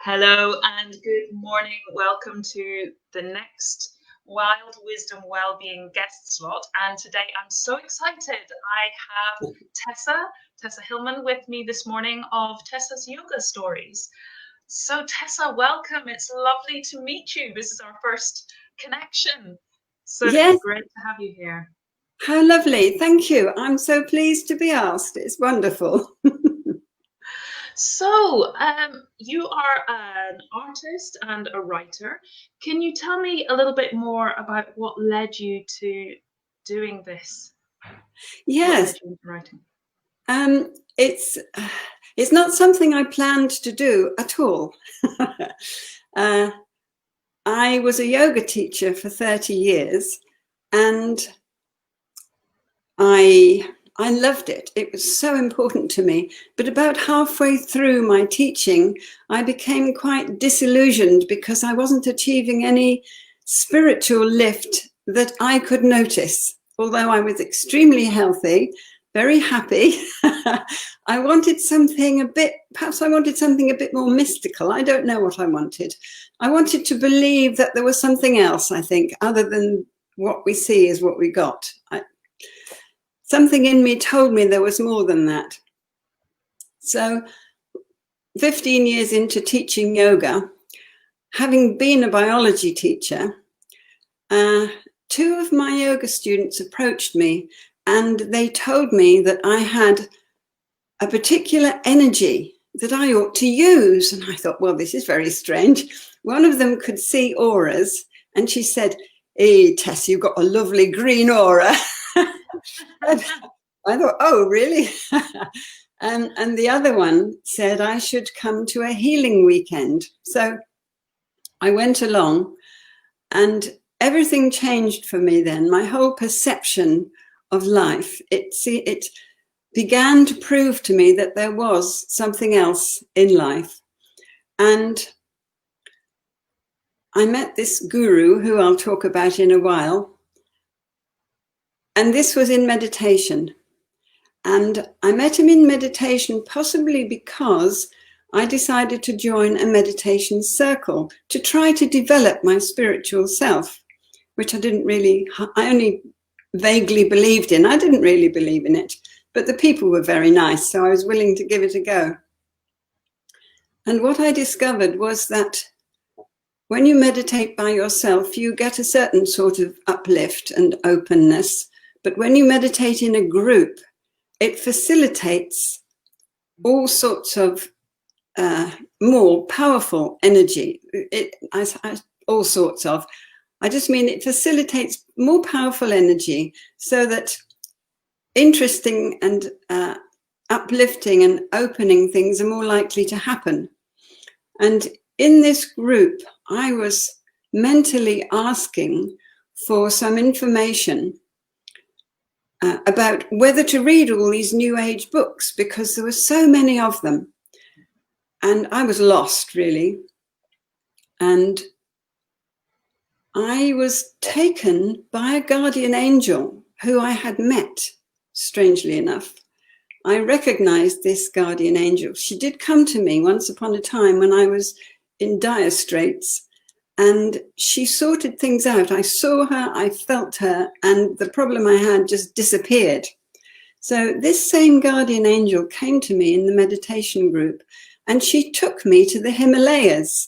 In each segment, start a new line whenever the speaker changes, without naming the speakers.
Hello and good morning. Welcome to the next Wild Wisdom Wellbeing guest slot. And today I'm so excited. I have Tessa Hillman with me this morning of Tessa's Yoga Stories. So Tessa, welcome. It's lovely to meet you. This is our first connection. So
Yes,
great to have you here.
how lovely. Thank you. I'm so pleased to be asked. It's wonderful.
So, you are an artist and a writer. Can you tell me a little bit more about what led you to doing this? What led
Yes,
you into writing?
um, it's it's not something I planned to do at all. I was a yoga teacher for 30 years, and I loved it. It was so important to me. But about halfway through my teaching, I became quite disillusioned because I wasn't achieving any spiritual lift that I could notice. Although I was extremely healthy, very happy, I wanted something perhaps I wanted something a bit more mystical. I don't know what I wanted. I wanted to believe that there was something else, I think, other than what we see is what we got. Something in me told me there was more than that. So 15 years into teaching yoga, having been a biology teacher, two of my yoga students approached me and they told me that I had a particular energy that I ought to use. And I thought, well, this is very strange. One of them could see auras and she said, "Hey, Tess, you've got a lovely green aura." I thought, oh, really? And the other one said I should come to a healing weekend. So I went along and everything changed for me then. My whole perception of life, it began to prove to me that there was something else in life. And I met this guru who I'll talk about in a while. And this was in meditation. And I met him in meditation possibly because I decided to join a meditation circle to try to develop my spiritual self, which I only vaguely believed in. I didn't really believe in it, but the people were very nice, so I was willing to give it a go. And what I discovered was that when you meditate by yourself, you get a certain sort of uplift and openness. But when you meditate in a group, it facilitates all sorts of more powerful energy. All sorts of. I just mean it facilitates more powerful energy so that interesting and uplifting and opening things are more likely to happen. And in this group, I was mentally asking for some information about whether to read all these New Age books because there were so many of them. And I was lost, really. And I was taken by a guardian angel who I had met, strangely enough. I recognized this guardian angel. She did come to me once upon a time when I was in dire straits. And she sorted things out. I saw her, I felt her, and the problem I had just disappeared. So this same guardian angel came to me in the meditation group, and she took me to the Himalayas.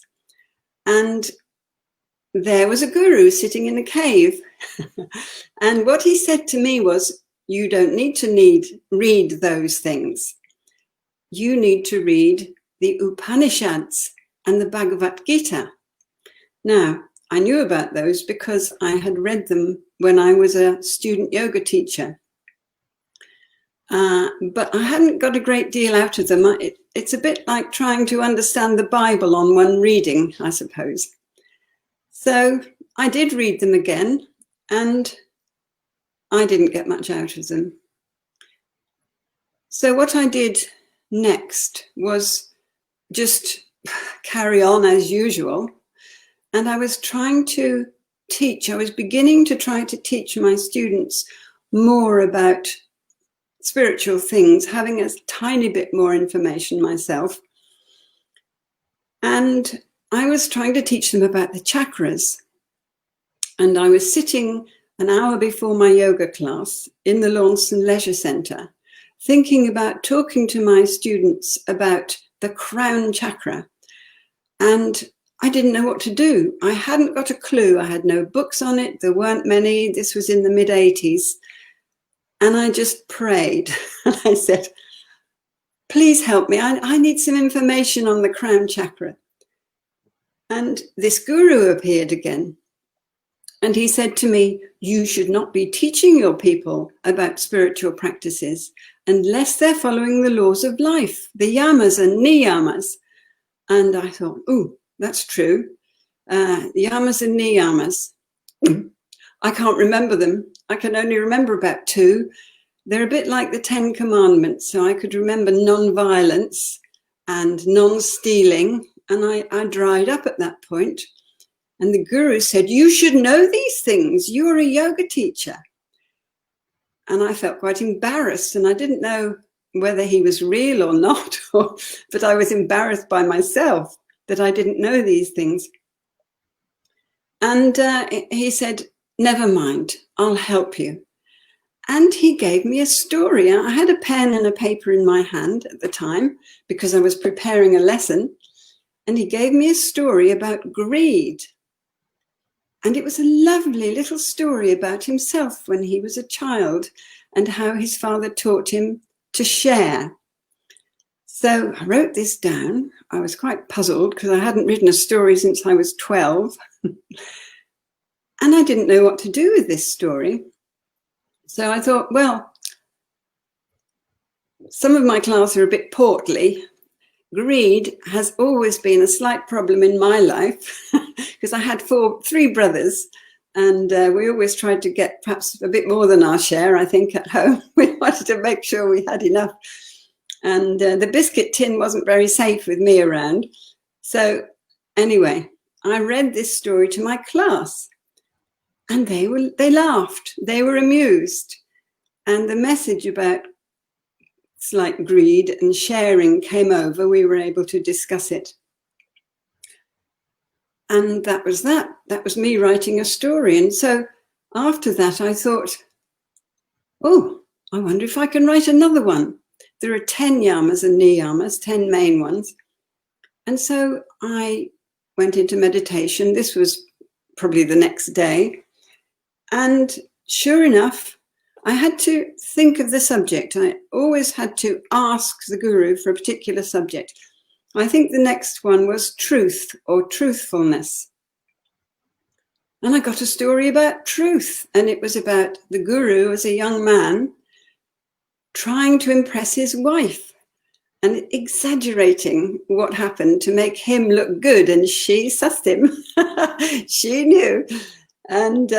And there was a guru sitting in a cave. And what he said to me was, you don't need to read those things. You need to read the Upanishads and the Bhagavad Gita. Now, I knew about those because I had read them when I was a student yoga teacher. But I hadn't got a great deal out of them. It's a bit like trying to understand the Bible on one reading, I suppose. So I did read them again, and I didn't get much out of them. So what I did next was just carry on as usual. And I was trying to teach, I was beginning to try to teach my students more about spiritual things, having a tiny bit more information myself. And I was trying to teach them about the chakras. And I was sitting an hour before my yoga class in the Launceston Leisure Centre, thinking about talking to my students about the crown chakra. And I didn't know what to do. I hadn't got a clue. I had no books on it. There weren't many. This was in the mid-80s. And I just prayed. And I said, please help me. I need some information on the crown chakra. And this guru appeared again. And he said to me, you should not be teaching your people about spiritual practices unless they're following the laws of life, the yamas and niyamas. And I thought, oh, that's true. Yamas and niyamas. I can't remember them. I can only remember about 2. They're a bit like the 10 Commandments. So I could remember non-violence and non-stealing. And I dried up at that point. And the guru said, you should know these things. You're a yoga teacher. And I felt quite embarrassed. And I didn't know whether he was real or not, but I was embarrassed by myself that I didn't know these things. And he said, never mind, I'll help you. And he gave me a story. I had a pen and a paper in my hand at the time because I was preparing a lesson. And he gave me a story about greed. And it was a lovely little story about himself when he was a child and how his father taught him to share. So I wrote this down. I was quite puzzled because I hadn't written a story since I was 12. And I didn't know what to do with this story. So I thought, well, some of my class are a bit portly. Greed has always been a slight problem in my life because I had 3 brothers and we always tried to get perhaps a bit more than our share, I think, at home. We wanted to make sure we had enough. And the biscuit tin wasn't very safe with me around. So anyway, I read this story to my class and they laughed. They were amused. And the message about slight greed and sharing came over. We were able to discuss it. And that was that. That was me writing a story. And so after that, I thought, oh, I wonder if I can write another one. There are 10 yamas and niyamas, 10 main ones. And so I went into meditation. This was probably the next day. And sure enough, I had to think of the subject. I always had to ask the guru for a particular subject. I think the next one was truth or truthfulness. And I got a story about truth. And it was about the guru as a young man trying to impress his wife and exaggerating what happened to make him look good. And she sussed him. She knew. And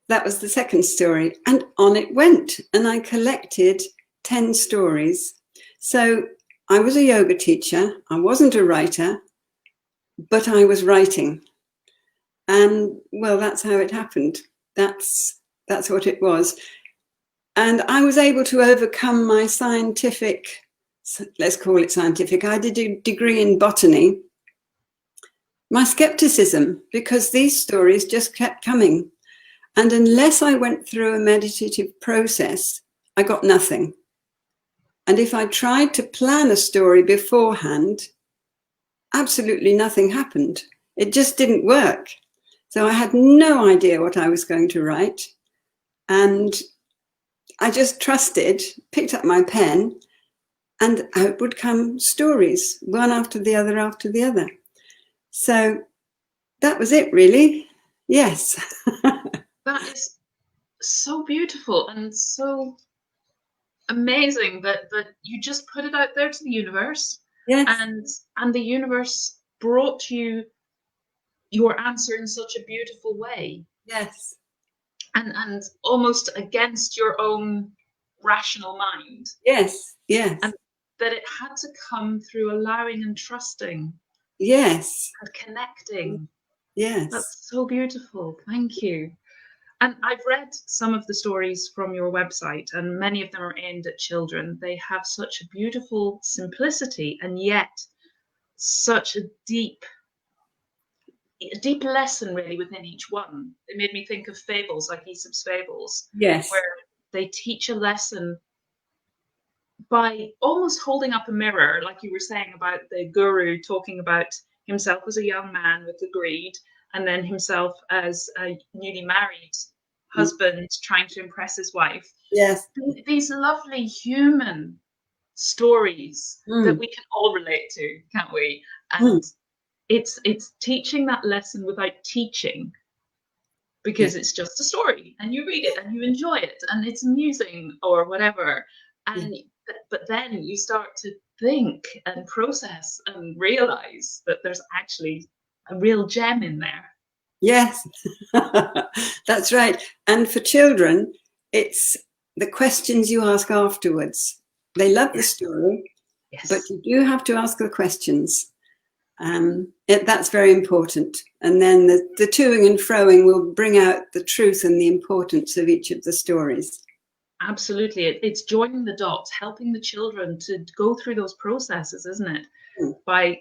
that was the second story. And on it went. And I collected 10 stories. So I was a yoga teacher. I wasn't a writer, but I was writing. And well, that's how it happened. That's what it was. And I was able to overcome my scientific, let's call it scientific. I did a degree in botany. My skepticism, because these stories just kept coming. And unless I went through a meditative process, I got nothing. And if I tried to plan a story beforehand, absolutely nothing happened. It just didn't work. So I had no idea what I was going to write. And I just trusted, picked up my pen, and out would come stories, one after the other after the other. So that was it, really. Yes.
That is so beautiful and so amazing that you just put it out there to the universe.
Yes.
And the universe brought you your answer in such a beautiful way.
Yes.
And almost against your own rational mind.
Yes. Yes.
And that it had to come through allowing and trusting.
Yes.
And connecting.
Yes.
That's so beautiful. Thank you. And I've read some of the stories from your website, and many of them are aimed at children. They have such a beautiful simplicity, and yet such a deep lesson really within each one. It made me think of fables, like Aesop's fables,
Yes.
where they teach a lesson by almost holding up a mirror, like you were saying about the guru talking about himself as a young man with the greed, and then himself as a newly married husband trying to impress his wife.
Yes.
These lovely human stories that we can all relate to, can't we? And it's teaching that lesson without teaching, because it's just a story and you read it and you enjoy it and it's amusing or whatever. And but then you start to think and process and realize that there's actually a real gem in there.
Yes, that's right. And for children, it's the questions you ask afterwards. They love the story, but you do have to ask the questions. That's very important. And then the toing and froing will bring out the truth and the importance of each of the stories.
Absolutely. It's joining the dots, helping the children to go through those processes, isn't it? By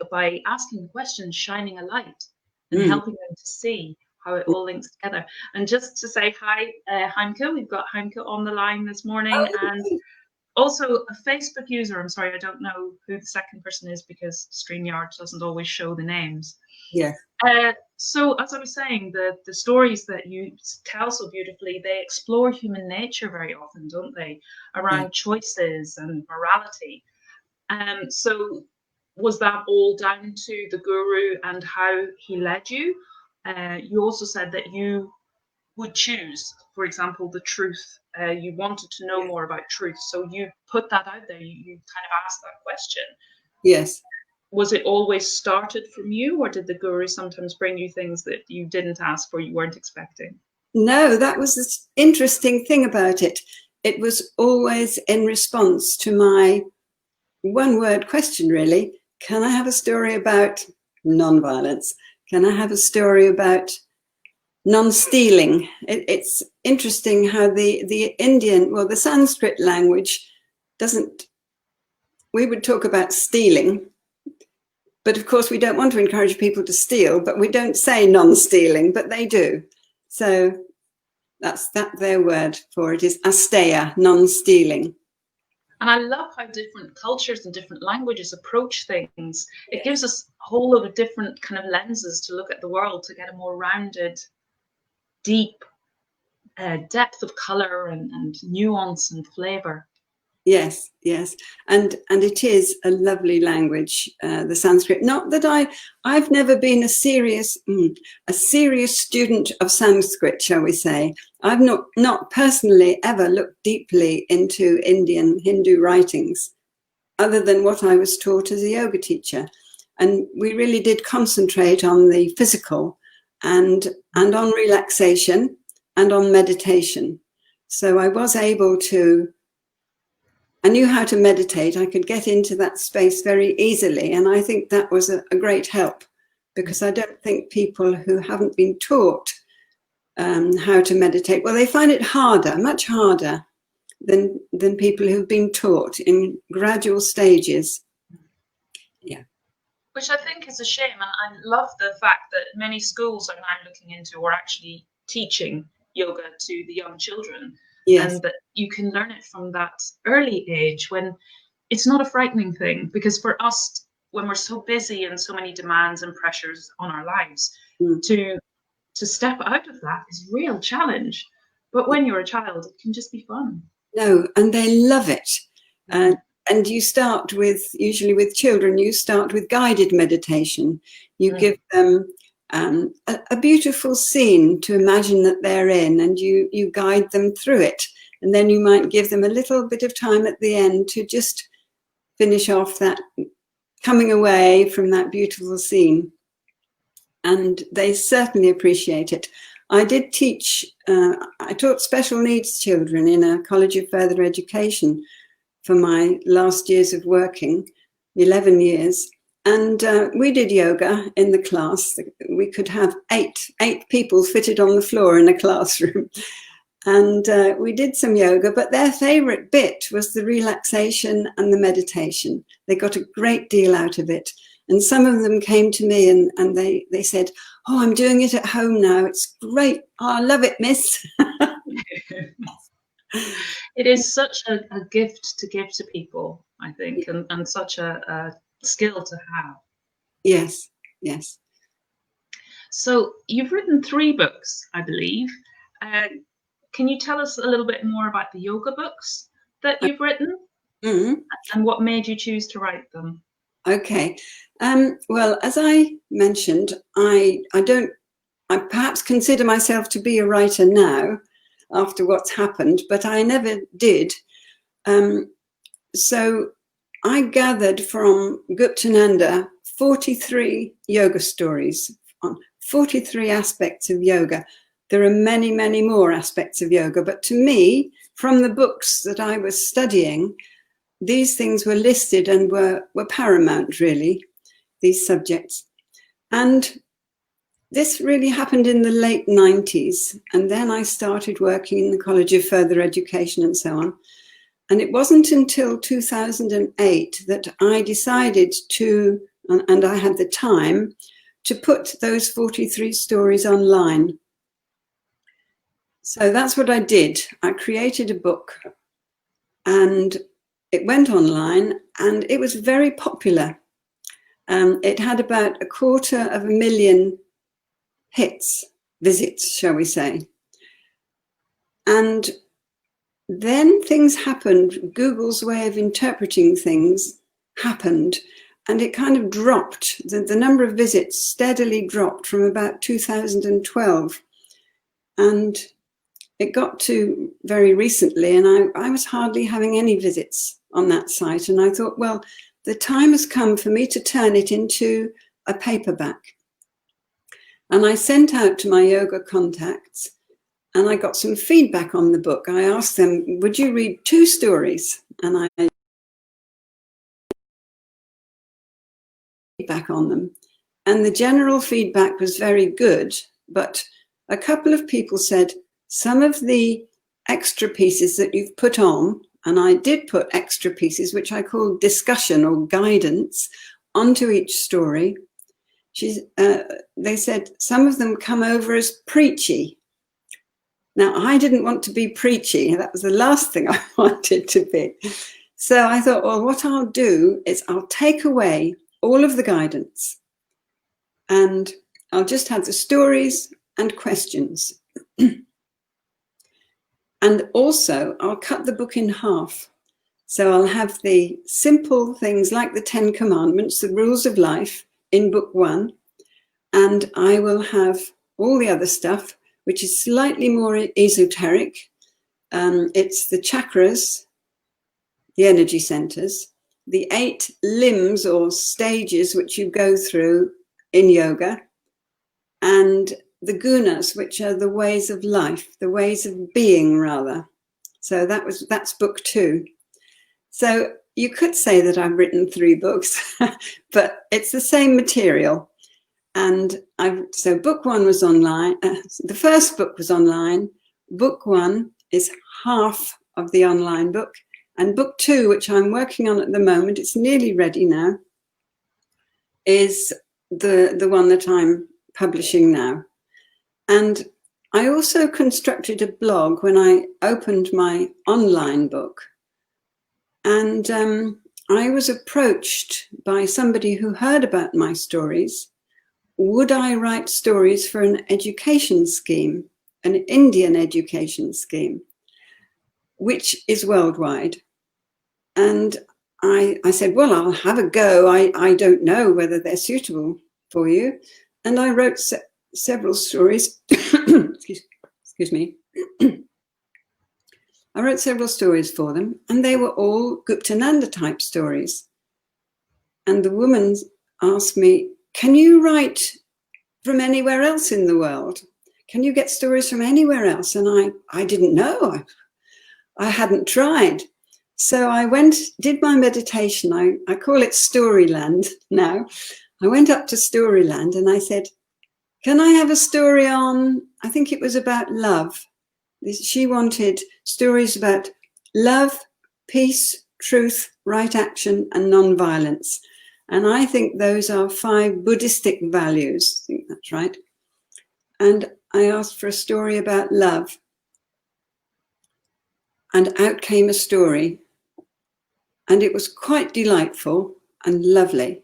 asking the questions, shining a light and helping them to see how it all links together. And just to say hi, Heimke, we've got Heimke on the line this morning, and also a Facebook user. I'm sorry, I don't know who the second person is because StreamYard doesn't always show the names.
Yeah.
So as I was saying, the stories that you tell so beautifully, they explore human nature very often, don't they? Around choices and morality. So was that all down to the guru and how he led you? You also said that you would choose, for example, the truth. You wanted to know more about truth, so you put that out there. You kind of asked that question.
Yes.
Was it always started from you, or did the guru sometimes bring you things that you didn't ask for, you weren't expecting?
No, that was the interesting thing about it. It was always in response to my one-word question, really. Can I have a story about non-violence? Can I have a story about non-stealing? It's interesting how the Indian, well, the Sanskrit language doesn't, we would talk about stealing, but of course we don't want to encourage people to steal, but we don't say non-stealing, but they do. So that's their word for it is asteya, non-stealing.
And I love how different cultures and different languages approach things. It gives us a whole lot of different kind of lenses to look at the world, to get a more rounded, deep depth of color and nuance and flavor.
Yes, yes, and it is a lovely language, the Sanskrit. Not that I've never been a serious student of Sanskrit, shall we say. I've not personally ever looked deeply into Indian Hindu writings, other than what I was taught as a yoga teacher, and we really did concentrate on the physical, and on relaxation, and on meditation. So I was able to. I knew how to meditate. I could get into that space very easily. And I think that was a great help, because I don't think people who haven't been taught how to meditate, well, they find it harder, much harder than people who've been taught in gradual stages. Yeah.
Which I think is a shame. And I love the fact that many schools are now looking into or actually teaching yoga to the young children. Yes. And that you can learn it from that early age, when it's not a frightening thing. Because for us, when we're so busy and so many demands and pressures on our lives, to step out of that is a real challenge. But when you're a child, it can just be fun.
No, and they love it. And you start with, usually with children, you start with guided meditation. You give them a beautiful scene to imagine that they're in, and you guide them through it. And then you might give them a little bit of time at the end to just finish off that, coming away from that beautiful scene. And they certainly appreciate it. I did teach, I taught special needs children in a college of further education for my last years of working, 11 years. And we did yoga in the class. We could have eight people fitted on the floor in a classroom. And we did some yoga, but their favorite bit was the relaxation and the meditation. They got a great deal out of it. And some of them came to me and they said, "Oh, I'm doing it at home now. It's great. Oh, I love it, miss."
It is such a gift to give to people, I think, and such a skill to have.
Yes, yes.
So you've written 3 books, I believe. Can you tell us a little bit more about the yoga books that you've written and what made you choose to write them?
Okay. Well, as I mentioned, I perhaps consider myself to be a writer now after what's happened, but I never did. So I gathered from Guptananda 43 yoga stories on 43 aspects of yoga. There are many, many more aspects of yoga, but to me, from the books that I was studying, these things were listed and were paramount, really, these subjects. And this really happened in the late 90s. And then I started working in the College of Further Education and so on. And it wasn't until 2008 that I decided to, and I had the time, to put those 43 stories online. So that's what I did. I created a book and it went online and it was very popular. It had about 250,000 hits, visits, shall we say. And then things happened. Google's way of interpreting things happened, and it kind of dropped. The number of visits steadily dropped from about 2012. And it got to very recently, and I was hardly having any visits on that site. And I thought, well, the time has come for me to turn it into a paperback. And I sent out to my yoga contacts and I got some feedback on the book. I asked them, would you read 2 stories? And I feedback on them. And the general feedback was very good, but a couple of people said, some of the extra pieces that you've put on, and I did put extra pieces, which I call discussion or guidance, onto each story. They said some of them come over as preachy. Now, I didn't want to be preachy. That was the last thing I wanted to be. So I thought, well, what I'll do is I'll take away all of the guidance and I'll just have the stories and questions. And also, I'll cut the book in half. So I'll have the simple things like the 10 Commandments, the rules of life in book 1. And I will have all the other stuff, which is slightly more esoteric. It's the chakras, the energy centers, the 8 limbs or stages which you go through in yoga, and the gunas, which are the ways of life, the ways of being, rather. So that's book 2. So you could say that I've written 3 books, but it's the same material. And so book 1 was online. The first book was online. Book 1 is half of the online book. And book 2, which I'm working on at the moment, it's nearly ready now, is the one that I'm publishing now. And I also constructed a blog when I opened my online book. And I was approached by somebody who heard about my stories. Would I write stories for an education scheme, an Indian education scheme, which is worldwide? And I said, well, I'll have a go. I don't know whether they're suitable for you. And I wrote several stories. Excuse me. I wrote several stories for them, and they were all Guptananda type stories. And the woman asked me, can you write from anywhere else in the world? Can you get stories from anywhere else? And I didn't know. I hadn't tried. So I did my meditation. I call it Storyland now. I went up to Storyland and I said, can I have a story on, I think it was about love. She wanted stories about love, peace, truth, right action, and non-violence. And I think those are 5 Buddhistic values. I think that's right. And I asked for a story about love. And out came a story. And it was quite delightful and lovely.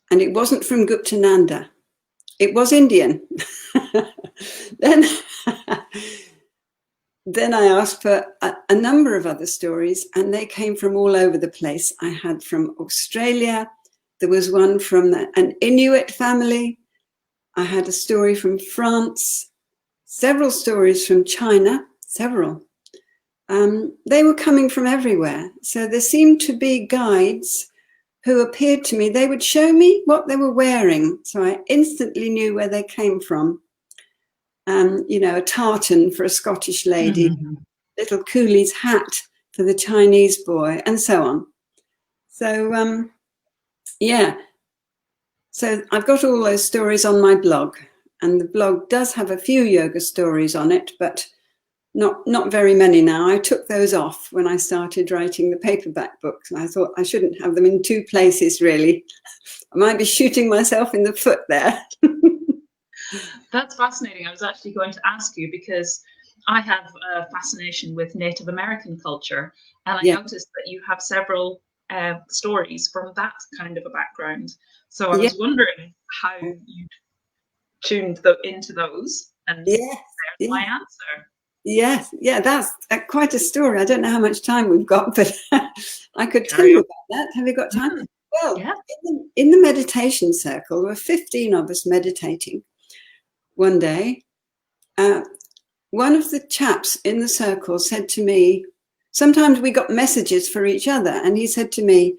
And it wasn't from Guptananda. It was Indian. Then I asked for a number of other stories, and they came from all over the place. I had from Australia. There was one from an Inuit family. I had a story from France, several stories from China, several. They were coming from everywhere. So there seemed to be guides who appeared to me. They would show me what they were wearing. So I instantly knew where they came from. You know, a tartan for a Scottish lady, little coolie's hat for the Chinese boy, and so on. So, yeah. So I've got all those stories on my blog, and the blog does have a few yoga stories on it, but not very many now. I took those off when I started writing the paperback books. I thought I shouldn't have them in 2 places, really. I might be shooting myself in the foot there.
That's fascinating. I was actually going to ask you, because I have a fascination with Native American culture, and I noticed that you have several stories from that kind of a background. So I was wondering how you tuned into those, and there's my answer.
Yes, yeah, that's quite a story. I don't know how much time we've got, but I could tell you about that. Have you got time? Well, in the meditation circle, there were 15 of us meditating one day. One of the chaps in the circle said to me, sometimes we got messages for each other, and he said to me,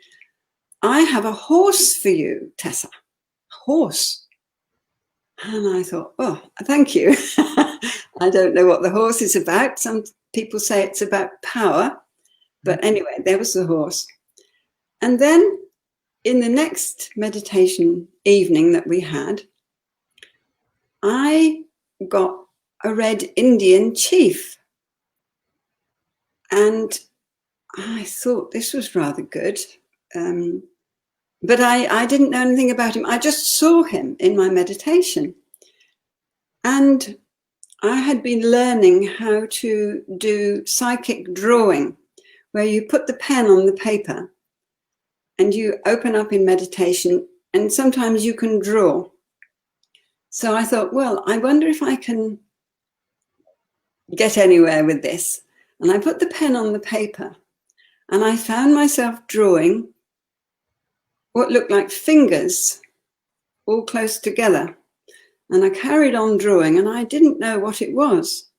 I have a horse for you, Tessa. A horse. And I thought, oh, thank you. I don't know what the horse is about. Some people say it's about power. But anyway, there was the horse. And then in the next meditation evening that we had, I got a red Indian chief. And I thought this was rather good. But I didn't know anything about him. I just saw him in my meditation. And I had been learning how to do psychic drawing, where you put the pen on the paper and you open up in meditation, and sometimes you can draw. So I thought, well, I wonder if I can get anywhere with this. And I put the pen on the paper, and I found myself drawing what looked like fingers all close together. And I carried on drawing, and I didn't know what it was.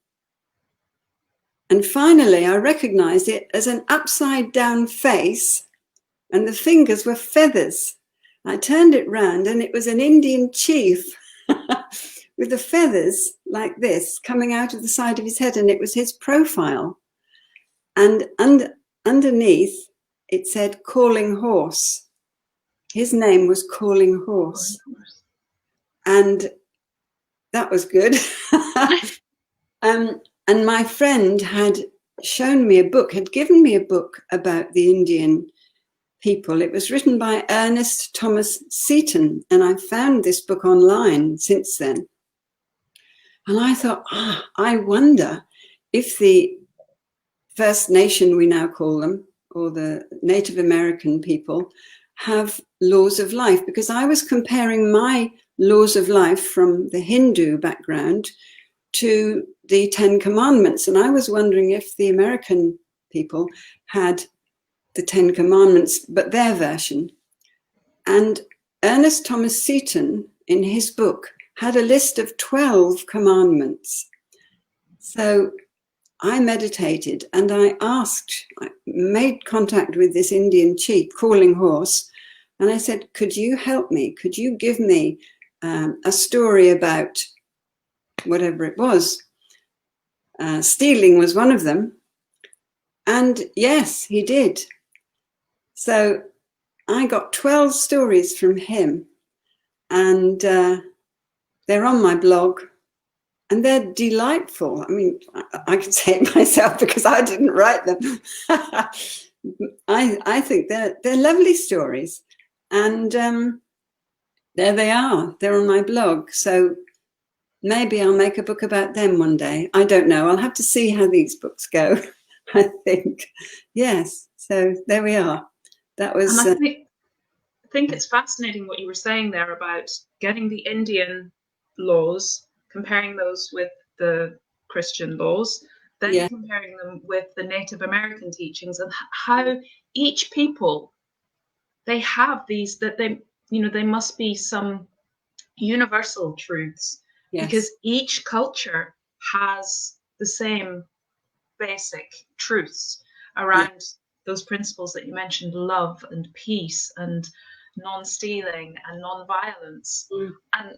And finally, I recognized it as an upside down face, and the fingers were feathers. I turned it round, and it was an Indian chief with the feathers like this coming out of the side of his head, and it was his profile. And underneath, it said Calling Horse. His name was Calling Horse. And that was good. And my friend had shown me a book, had given me a book about the Indian people. It was written by Ernest Thomas Seton, and I found this book online since then. And I thought, I wonder if the First Nation, we now call them, or the Native American people, have laws of life, because I was comparing my laws of life from the Hindu background to the 10 Commandments. And I was wondering if the American people had the 10 Commandments, but their version. And Ernest Thomas Seton, in his book, had a list of 12 commandments. So I meditated, and I made contact with this Indian chief, Calling Horse, and I said, could you help me? Could you give me a story about whatever it was? Stealing was one of them. And yes, he did. So I got 12 stories from him, and they're on my blog, and they're delightful. I mean, I can say it myself because I didn't write them. I think they're lovely stories. And there they are. They're on my blog. So maybe I'll make a book about them one day. I don't know. I'll have to see how these books go, I think. Yes. So there we are. That was...
And I think it's fascinating what you were saying there about getting the Indian laws, comparing those with the Christian laws, then comparing them with the Native American teachings, and how each people, they have these, that they, they must be some universal truths, because each culture has the same basic truths around those principles that you mentioned: love and peace and non-stealing and non-violence. And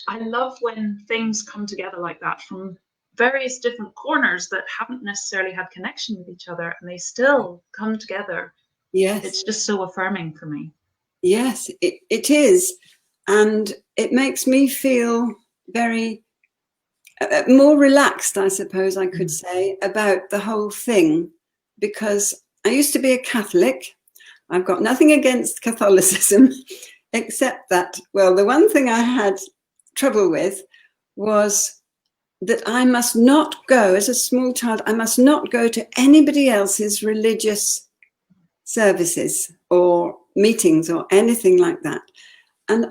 I love when things come together like that from various different corners that haven't necessarily had connection with each other, and they still come together.
Yes.
It's just so affirming for me.
Yes, it is. And it makes me feel very more relaxed, I suppose I could say, about the whole thing, because I used to be a Catholic. I've got nothing against Catholicism, except that, well, the one thing I had trouble with was that I must not go, as a small child, I must not go to anybody else's religious services or meetings or anything like that. And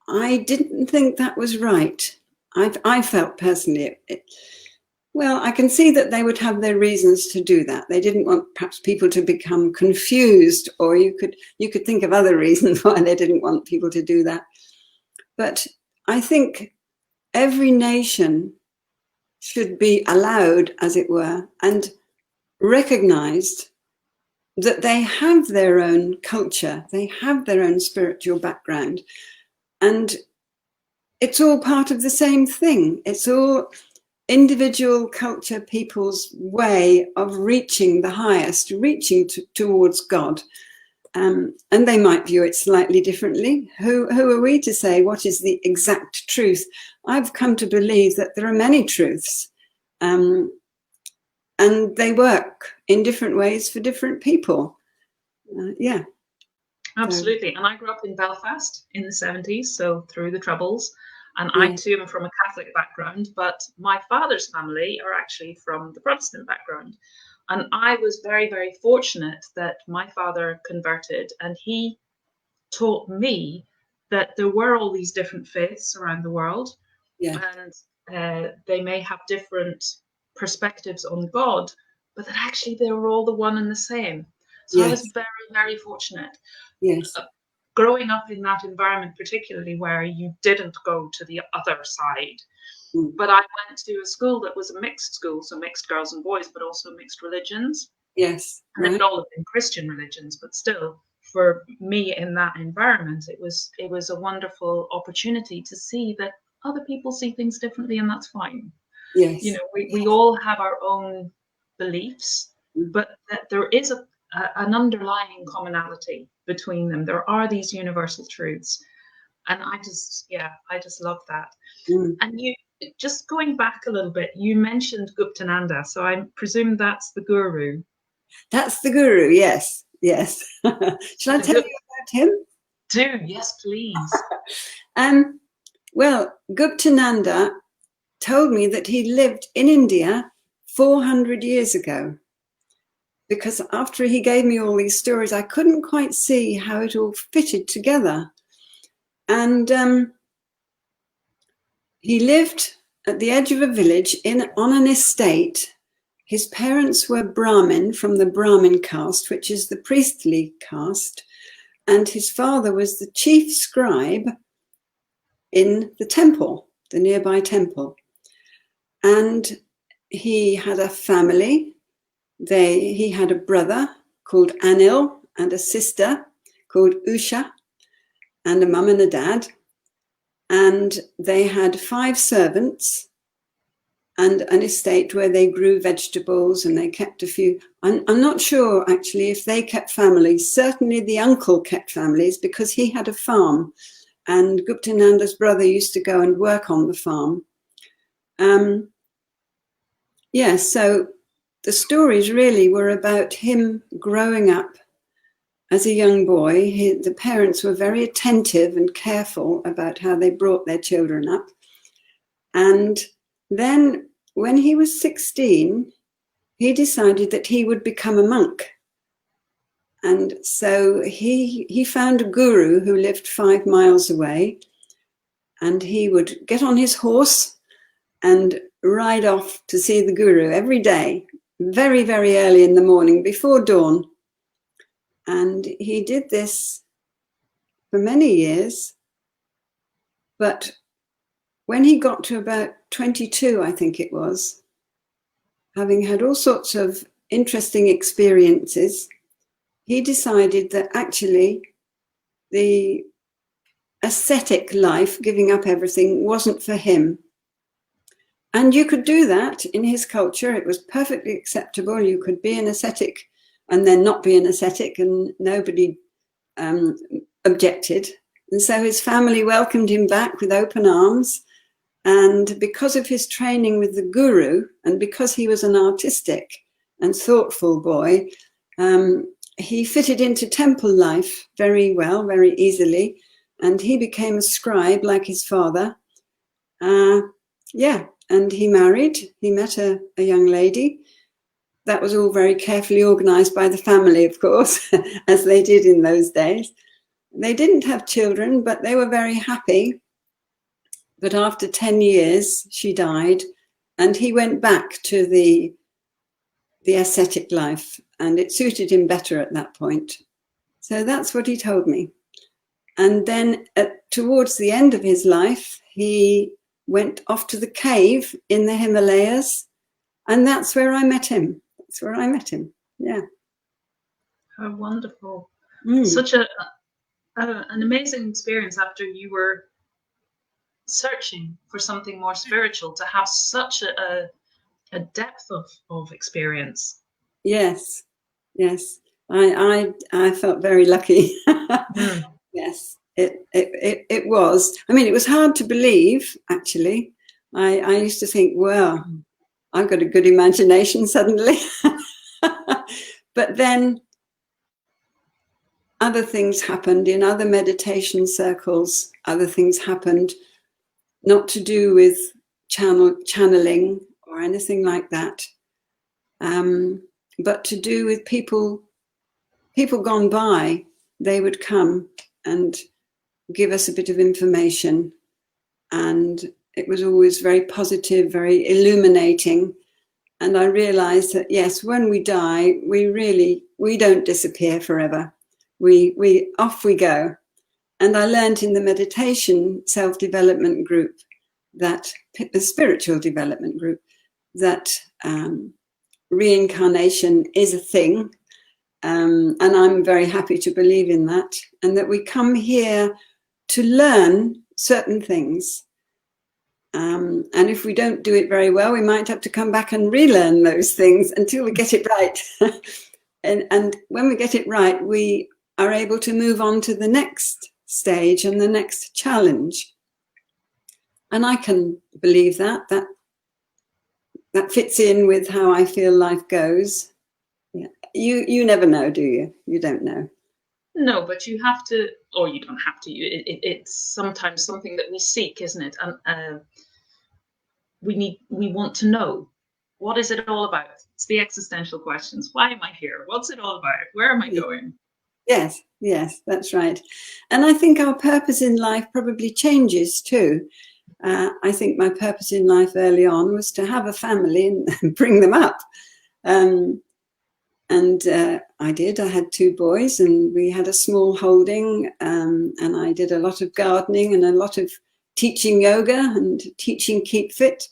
I didn't think that was right. I felt personally, well, I can see that they would have their reasons to do that. They didn't want perhaps people to become confused, or you could think of other reasons why they didn't want people to do that. But I think every nation should be allowed, as it were, and recognized that they have their own culture, they have their own spiritual background, and it's all part of the same thing. It's all individual culture, people's way of reaching the highest, reaching towards God. And they might view it slightly differently. Who are we to say what is the exact truth? I've come to believe that there are many truths, and they work in different ways for different people.
Absolutely. And I grew up in Belfast in the 70s, so through the Troubles. And I too am from a Catholic background, but my father's family are actually from the Protestant background. And I was very, very fortunate that my father converted, and he taught me that there were all these different faiths around the world, and they may have different perspectives on God, but that actually they were all the one and the same. So I was very, very fortunate.
Yes.
Growing up in that environment, particularly where you didn't go to the other side. But I went to a school that was a mixed school, so mixed girls and boys, but also mixed religions.
Yes.
And it all have been Christian religions, but still, for me in that environment, it was a wonderful opportunity to see that other people see things differently, and that's fine.
Yes.
We all have our own beliefs, but that there is an underlying commonality between them. There are these universal truths, and I just love that. And you, just going back a little bit, you mentioned Guptananda, so I presume that's the guru.
That's the guru, yes. Shall I tell you about him?
Do, yes, please.
Well, Guptananda told me that he lived in India 400 years ago, because after he gave me all these stories, I couldn't quite see how it all fitted together. And he lived at the edge of a village on an estate. His parents were Brahmin, from the Brahmin caste, which is the priestly caste, and his father was the chief scribe in the temple, the nearby temple. And he had a family. He had a brother called Anil and a sister called Usha, and a mum and a dad. And they had 5 servants and an estate where they grew vegetables, and they kept a few. I'm not sure actually if they kept families. Certainly the uncle kept families, because he had a farm, and Guptananda's brother used to go and work on the farm. So the stories really were about him growing up as a young boy, the parents were very attentive and careful about how they brought their children up. And then when he was 16, he decided that he would become a monk. And so he found a guru who lived 5 miles away, and he would get on his horse and ride off to see the guru every day, very, very early in the morning, before dawn. And he did this for many years. But when he got to about 22, I think it was, having had all sorts of interesting experiences, he decided that actually the ascetic life, giving up everything, wasn't for him. And you could do that in his culture. It was perfectly acceptable. You could be an ascetic and then not be an ascetic, and nobody objected. And so his family welcomed him back with open arms. And because of his training with the guru, and because he was an artistic and thoughtful boy, he fitted into temple life very well, very easily. And he became a scribe like his father. And he married. He met a young lady. That was all very carefully organized by the family, of course, as they did in those days. They didn't have children, but they were very happy. But after 10 years, she died, and he went back to the ascetic life, and it suited him better at that point. So that's what he told me. And then towards the end of his life, he went off to the cave in the Himalayas, and that's where I met him. That's where I met him. Yeah.
How wonderful. Such an amazing experience after you were searching for something more spiritual, to have such a depth of experience.
Yes. I felt very lucky. Yes, it was. I mean, it was hard to believe, actually. I used to think, well, I've got a good imagination suddenly. But then other things happened in other meditation circles. Other things happened, not to do with channeling or anything like that, but to do with people gone by. They would come and give us a bit of information, and it was always very positive, very illuminating. And I realized that, yes, when we die, we don't disappear forever. We off we go. And I learned in the meditation self-development group, that the spiritual development group, that reincarnation is a thing. And I'm very happy to believe in that, and that we come here to learn certain things. And if we don't do it very well, we might have to come back and relearn those things until we get it right. and when we get it right, we are able to move on to the next stage and the next challenge. And I can believe that fits in with how I feel life goes. Yeah. You never know, do you? You don't know.
No, but you have to, or you don't have to. It's sometimes something that we seek, isn't it? And we want to know, what is it all about? It's the existential questions. Why am I here? What's it all about? Where am I going?
Yes, that's right. And I think our purpose in life probably changes too. I think my purpose in life early on was to have a family and bring them up. And I did. I had 2 boys, and we had a small holding, and I did a lot of gardening and a lot of teaching yoga and teaching Keep Fit,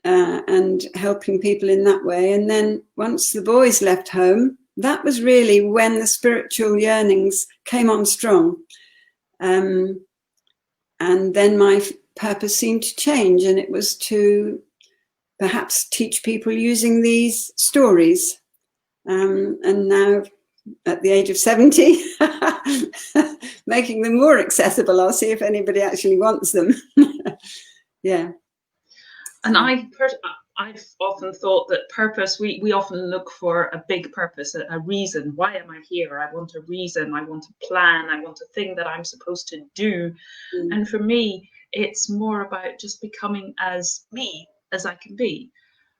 and helping people in that way. And then once the boys left home, that was really when the spiritual yearnings came on strong. And then my purpose seemed to change, and it was to perhaps teach people using these stories. And now, at the age of 70, making them more accessible. I'll see if anybody actually wants them. Yeah.
And I I've often thought that purpose, we often look for a big purpose, a reason. Why am I here? I want a reason. I want a plan. I want a thing that I'm supposed to do.
Mm.
And for me, it's more about just becoming as me as I can be.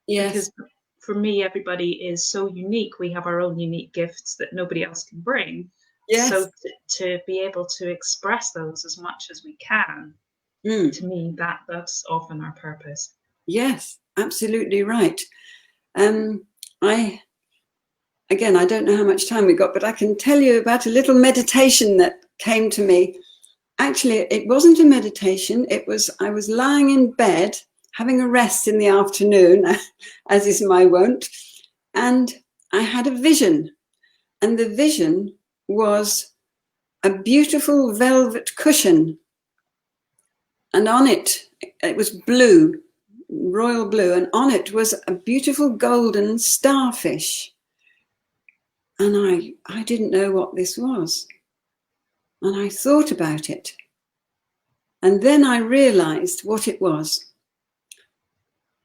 Yes.
Because for me, everybody is so unique. We have our own unique gifts that nobody else can bring.
Yes.
So to be able to express those as much as we can, to me, that's often our purpose.
Yes, absolutely right. I don't know how much time we got, but I can tell you about a little meditation that came to me. Actually, it wasn't a meditation. I was lying in bed, having a rest in the afternoon, as is my wont, and I had a vision. And the vision was a beautiful velvet cushion. And on it was blue, royal blue, and on it was a beautiful golden starfish. And I didn't know what this was. And I thought about it. And then I realized what it was.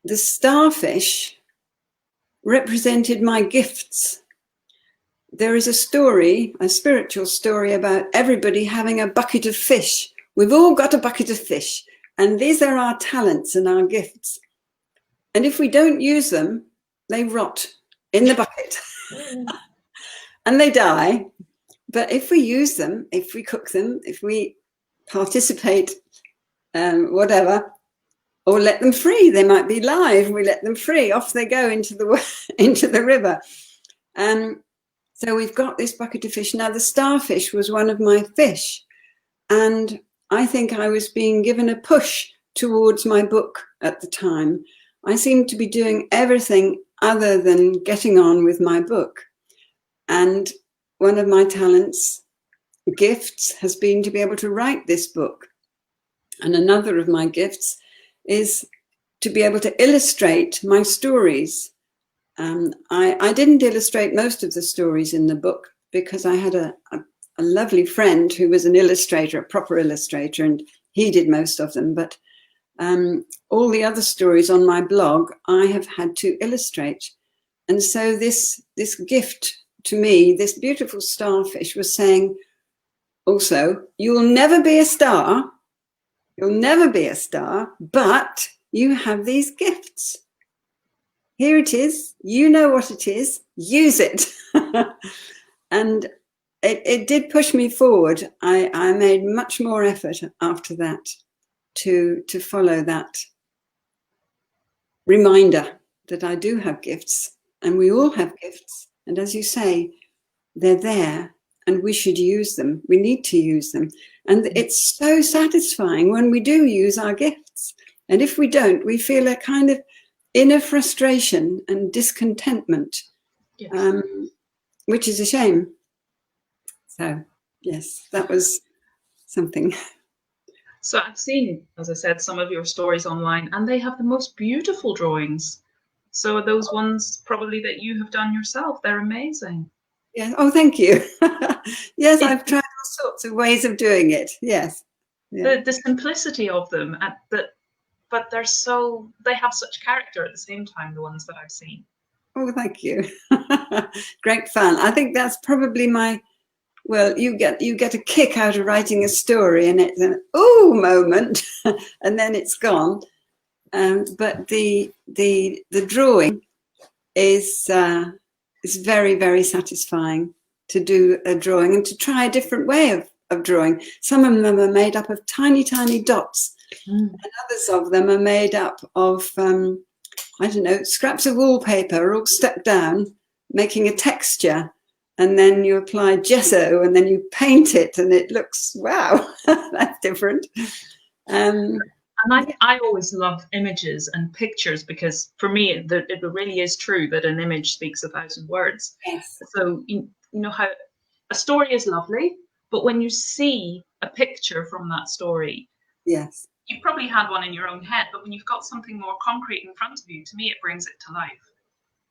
The starfish represented my gifts. There is a story, a spiritual story, about everybody having a bucket of fish. We've all got a bucket of fish. And these are our talents and our gifts. And if we don't use them, they rot in the bucket. And they die. But if we use them, if we cook them, if we participate, whatever, or let them free, they might be live. We let them free. Off they go into the river. So we've got this bucket of fish. Now, the starfish was one of my fish. And I think I was being given a push towards my book at the time. I seemed to be doing everything other than getting on with my book. And one of my talents, gifts, has been to be able to write this book. And another of my gifts is to be able to illustrate my stories. I didn't illustrate most of the stories in the book because I had a lovely friend who was an illustrator, a proper illustrator, and he did most of them. But all the other stories on my blog, I have had to illustrate. And so this gift to me, this beautiful starfish, was saying also, you'll never be a star. You'll never be a star, but you have these gifts. Here it is. You know what it is. Use it. And it did push me forward. I made much more effort after that to follow that reminder that I do have gifts, and we all have gifts. And as you say, they're there and we should use them. We need to use them. And it's so satisfying when we do use our gifts. And if we don't, we feel a kind of inner frustration and discontentment, yes. Which is a shame. So, yes, that was something.
So I've seen, as I said, some of your stories online, and they have the most beautiful drawings. So are those ones probably that you have done yourself? They're amazing.
Yeah. Oh, thank you. Yes, I've tried all sorts of ways of doing it. Yes.
Yeah. The simplicity of them, but they have such character at the same time, the ones that I've seen.
Oh, thank you. Great fun. I think that's probably you get a kick out of writing a story, and it's an ooh moment, and then it's gone. But the drawing is very, very satisfying to do a drawing and to try a different way of drawing. Some of them are made up of tiny, tiny dots, and others of them are made up of, I don't know, scraps of wallpaper all stuck down, making a texture. And then you apply gesso and then you paint it and it looks, wow, that's different.
And I always love images and pictures, because for me, it really is true that an image speaks 1,000 words.
Yes.
So, you know how a story is lovely, but when you see a picture from that story,
yes,
you probably had one in your own head, but when you've got something more concrete in front of you, to me, it brings it to life.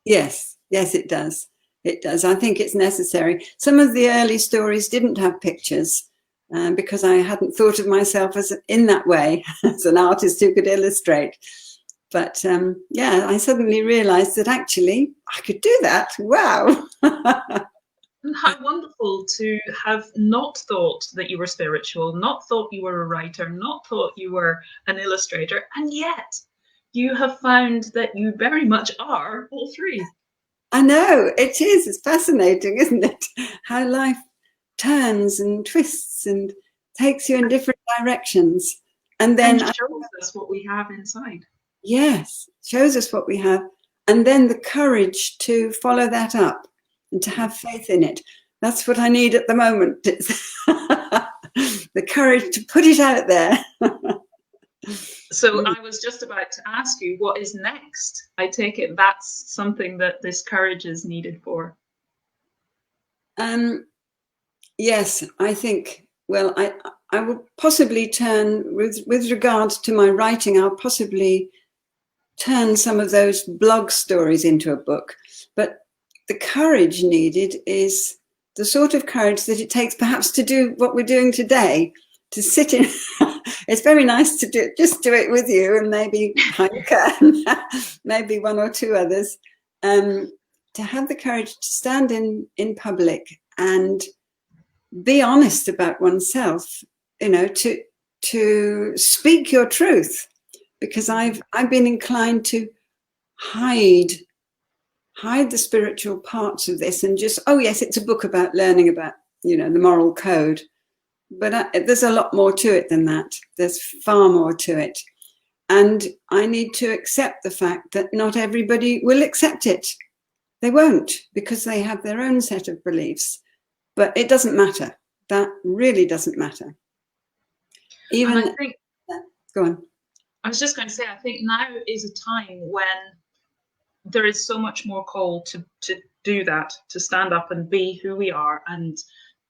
Yes, it does. It does. I think it's necessary. Some of the early stories didn't have pictures because I hadn't thought of myself in that way, as an artist who could illustrate. But yeah, I suddenly realized that actually I could do that. Wow.
And how wonderful to have not thought that you were spiritual, not thought you were a writer, not thought you were an illustrator, and yet you have found that you very much are all three.
I know, it is. It's fascinating, isn't it? How life turns and twists and takes you in different directions. And then,
and shows us what we have inside.
yes, shows us what we have. And then the courage to follow that up and to have faith in it. That's what I need at the moment. The courage to put it out there.
So I was just about to ask you, what is next? I take it that's something that this courage is needed for.
Yes, I think, well, I will possibly turn, with regards to my writing, I'll possibly turn some of those blog stories into a book. But the courage needed is the sort of courage that it takes perhaps to do what we're doing today, to sit in. It's very nice to just do it with you and maybe Heike and maybe one or two others. To have the courage to stand in public and be honest about oneself, to speak your truth, because I've been inclined to hide the spiritual parts of this and just, oh yes, it's a book about learning about, the moral code. But there's a lot more to it than that. There's far more to it. And I need to accept the fact that not everybody will accept it. They won't, because they have their own set of beliefs. But it doesn't matter. That really doesn't matter. Even,
and I think,
go on.
I was just going to say, I think now is a time when there is so much more call to do that, to stand up and be who we are and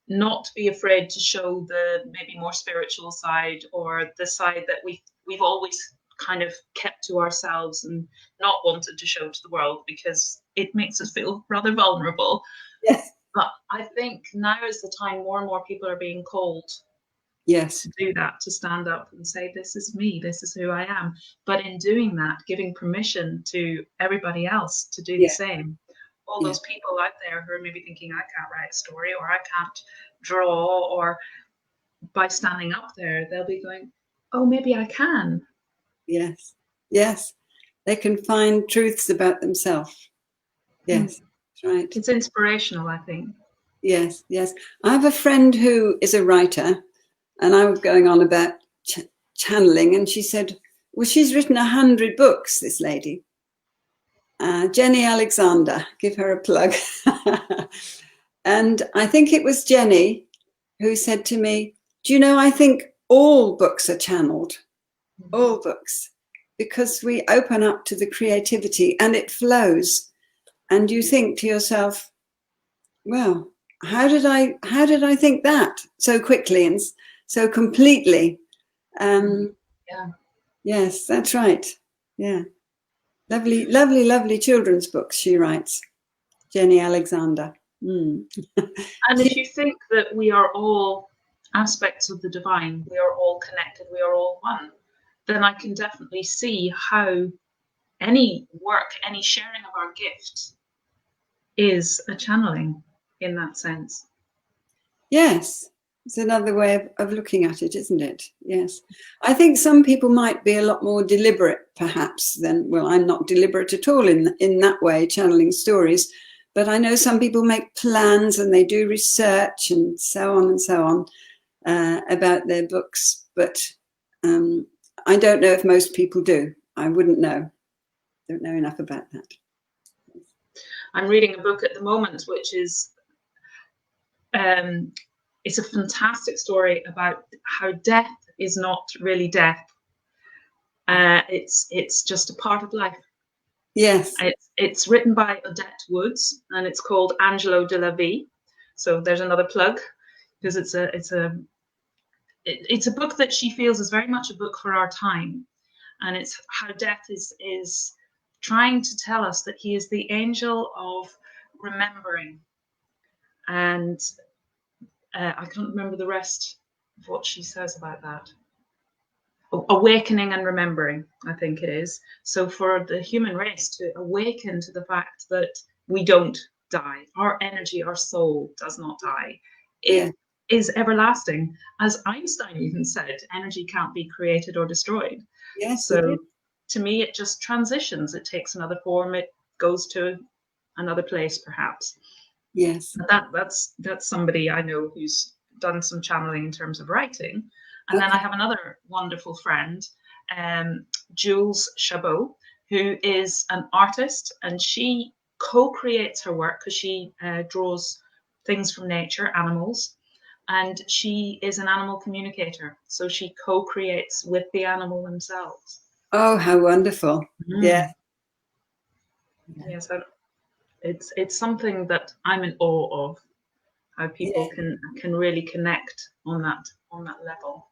not be afraid to show the maybe more spiritual side or the side that we've always kind of kept to ourselves and not wanted to show to the world because it makes us feel rather vulnerable.
Yes.
But I think now is the time more and more people are being called,
yes,
to do that, to stand up and say, this is me, this is who I am. But in doing that, giving permission to everybody else to do the same. All those people out there who are maybe thinking, I can't write a story or I can't draw, or by standing up there, they'll be going, oh, maybe I can.
Yes. Yes. They can find truths about themselves. Yes. That's right.
It's inspirational, I think.
Yes. Yes. I have a friend who is a writer, and I was going on about channeling, and she said, well, she's written 100 books, this lady. Jenny Alexander, give her a plug. And I think it was Jenny who said to me, do you know, I think all books are channeled, all books, because we open up to the creativity and it flows. And you think to yourself, well, how did I think that so quickly and so completely? Yes, that's right. Yeah. Lovely, lovely, lovely children's books she writes, Jenny Alexander.
And if you think that we are all aspects of the divine, we are all connected, we are all one, then I can definitely see how any work, any sharing of our gift is a channeling in that sense.
Yes, it's another way of looking at it, isn't it? Yes. I think some people might be a lot more deliberate, perhaps, than, well, I'm not deliberate at all in that way, channeling stories. But I know some people make plans and they do research and so on about their books. But I don't know if most people do. I wouldn't know. Don't know enough about that.
I'm reading a book at the moment, which is it's a fantastic story about how death is not really death. It's just a part of life.
Yes.
It's written by Odette Woods and it's called Angelo de la Vie. So there's another plug, because it's a book that she feels is very much a book for our time, and it's how death is trying to tell us that he is the angel of remembering. And I can't remember the rest of what she says about that. awakening and remembering, I think it is. So for the human race to awaken to the fact that we don't die, our energy, our soul does not die,
Yeah.
it is everlasting. As Einstein even said, energy can't be created or destroyed.
Yes, he
So
did.
to me, it just transitions. It takes another form. It goes to another place, perhaps.
Yes.
That's somebody I know who's done some channeling in terms of writing. And then I
Okay.
have another wonderful friend, Jules Chabot, who is an artist, and she co-creates her work because she draws things from nature, animals, and she is an animal communicator. So she co-creates with the animal themselves.
Oh, how wonderful. Yeah.
Mm. Yes, it's something that I'm in awe of. How
Yeah.
people can really connect on that level.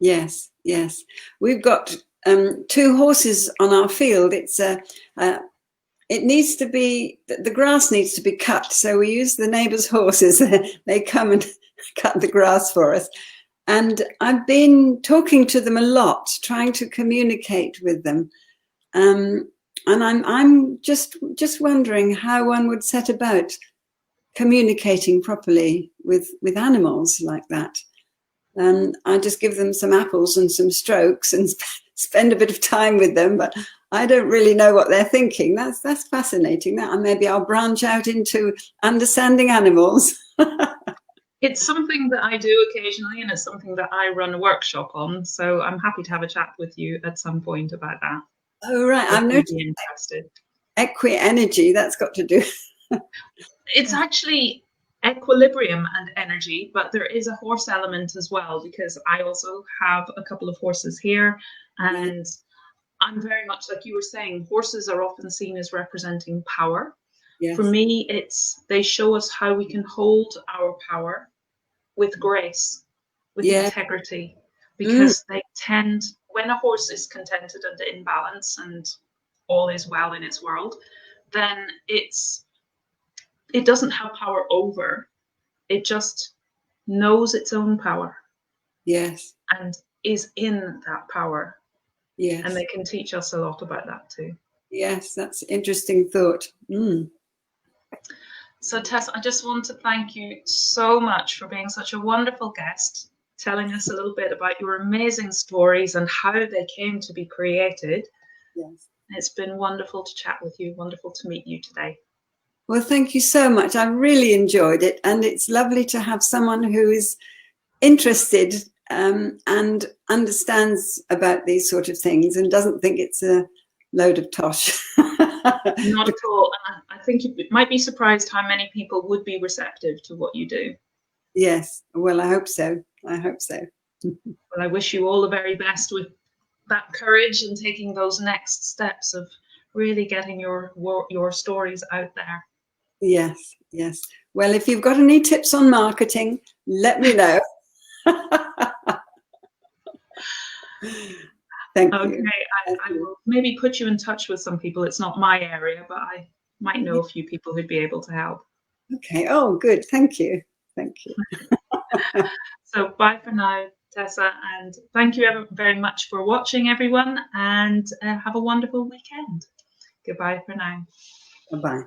Yes. Yes. We've got 2 horses on our field. It needs to be, the grass needs to be cut. So we use the neighbours' horses. They come and cut the grass for us. And I've been talking to them a lot, trying to communicate with them. And I'm just wondering how one would set about communicating properly with animals like that. I just give them some apples and some strokes and spend a bit of time with them, but I don't really know what they're thinking. That's fascinating. That maybe I'll branch out into understanding animals.
It's something that I do occasionally, and it's something that I run a workshop on. So I'm happy to have a chat with you at some point about that.
Oh, right.
If
I've
you'd
noticed
be interested.
equi-energy. That's got to do.
It's actually equilibrium and energy, but there is a horse element as well, because I also have a couple of horses here,
Yeah.
and I'm very much like you were saying, horses are often seen as representing power. For
Yes.
me, they show us how we can hold our power with grace, with
Yeah.
integrity,
Mm.
because they tend, when a horse is contented and in balance and all is well in its world, then it doesn't have power over. It just knows its own power
Yes.
and is in that power. And
Yes.
they can teach us a lot about that too.
Yes. That's interesting thought. Mm.
So, Tess, I just want to thank you so much for being such a wonderful guest, telling us a little bit about your amazing stories and how they came to be created.
Yes.
It's been wonderful to chat with you, wonderful to meet you today.
Well, thank you so much. I really enjoyed it. And it's lovely to have someone who is interested and understands about these sort of things and doesn't think it's a load of tosh.
Not at all. And I think you might be surprised how many people would be receptive to what you do.
Yes. Well, I hope so. I hope so.
Well, I wish you all the very best with that courage and taking those next steps of really getting your stories out there.
Yes. Yes. Well, if you've got any tips on marketing, let me know. Thank
Okay,
you.
I will maybe put you in touch with some people. It's not my area, but I might know a few people who'd be able to help.
Okay. Oh, good. Thank you. Thank you.
So bye for now, Tessa, and thank you very much for watching, everyone, and have a wonderful weekend. Goodbye for now.
Bye-bye.